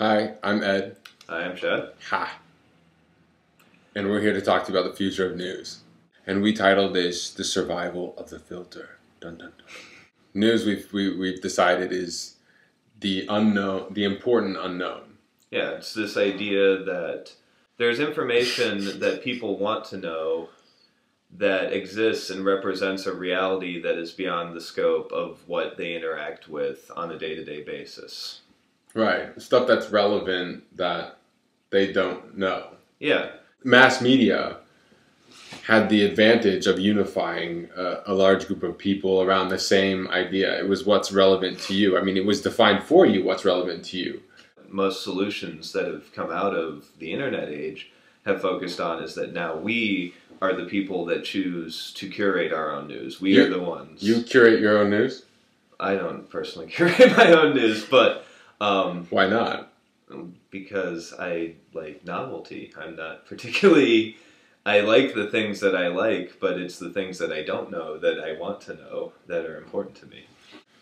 Hi, I'm Ed. Hi, I'm Shad. Hi. And we're here to talk to you about the future of news. And we titled this The Survival of the Filter. Dun dun dun. News we've decided is the unknown, the important unknown. Yeah, it's this idea that there's information that people want to know that exists and represents a reality that is beyond the scope of what they interact with on a day-to-day basis. Right. Stuff that's relevant that they don't know. Yeah. Mass media had the advantage of unifying a large group of people around the same idea. It was what's relevant to you. I mean, it was defined for you what's relevant to you. Most solutions that have come out of the internet age have focused on is that now we are the people that choose to curate our own news. We are the ones. You curate your own news? I don't personally curate my own news, but... Why not? Because I like novelty. I'm not particularly... I like the things that I like, but it's the things that I don't know that I want to know that are important to me.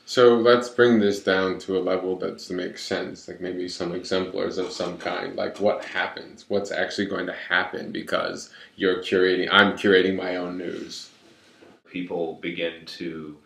So let's bring this down to a level that makes sense, like maybe some exemplars of some kind. Like what happens? What's actually going to happen because you're curating, I'm curating my own news? People begin to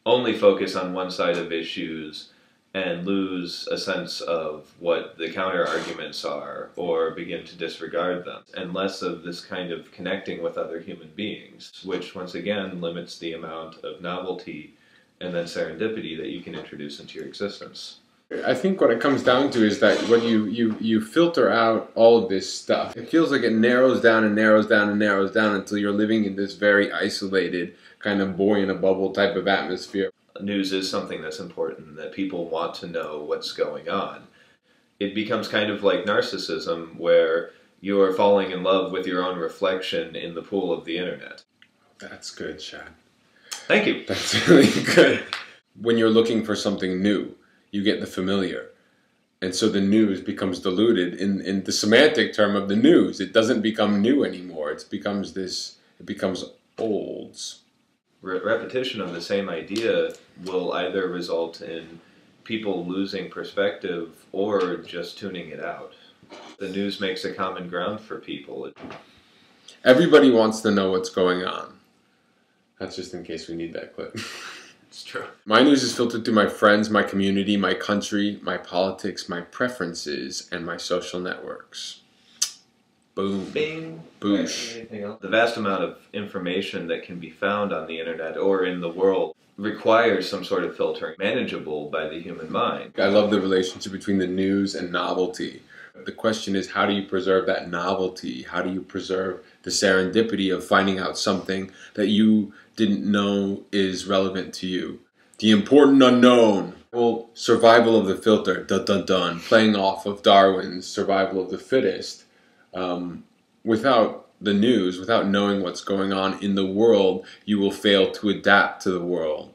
only focus on one side of issues and lose a sense of what the counter arguments are, or begin to disregard them, and less of this kind of connecting with other human beings, which once again limits the amount of novelty and then serendipity that you can introduce into your existence. I think what it comes down to is that when you filter out all of this stuff, it feels like it narrows down and narrows down and narrows down until you're living in this very isolated, kind of boy in a bubble type of atmosphere. News is something that's important, that people want to know what's going on. It becomes kind of like narcissism, where you're falling in love with your own reflection in the pool of the internet. That's good, Shad. Thank you. That's really good. When you're looking for something new, you get the familiar. And so the news becomes diluted in the semantic term of the news. It doesn't become new anymore. It becomes olds. Repetition of the same idea will either result in people losing perspective or just tuning it out. The news makes a common ground for people. Everybody wants to know what's going on. That's just in case we need that clip. It's true. My news is filtered through my friends, my community, my country, my politics, my preferences, and my social networks. Boom. Bing. Boosh. Anything else? The vast amount of information that can be found on the internet or in the world requires some sort of filtering, manageable by the human mind. I love the relationship between the news and novelty. The question is, how do you preserve that novelty? How do you preserve the serendipity of finding out something that you didn't know is relevant to you? The important unknown. Well, survival of the filter, dun dun dun, playing off of Darwin's survival of the fittest. Without the news, without knowing what's going on in the world, you will fail to adapt to the world.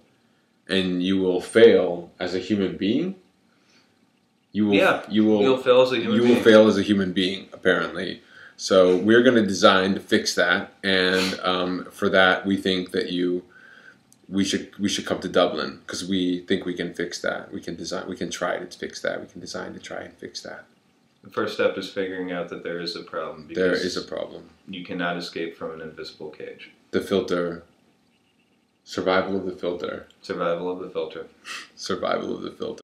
And you will fail as a human being. You'll fail as a human being. You will fail as a human being, apparently. So we're going to design to fix that, and for that we think that we should come to Dublin, because we think we can fix that. We can try to fix that. We can design to try and fix that. The first step is figuring out that there is a problem. There is a problem. You cannot escape from an invisible cage. The filter. Survival of the filter. Survival of the filter. Survival of the filter.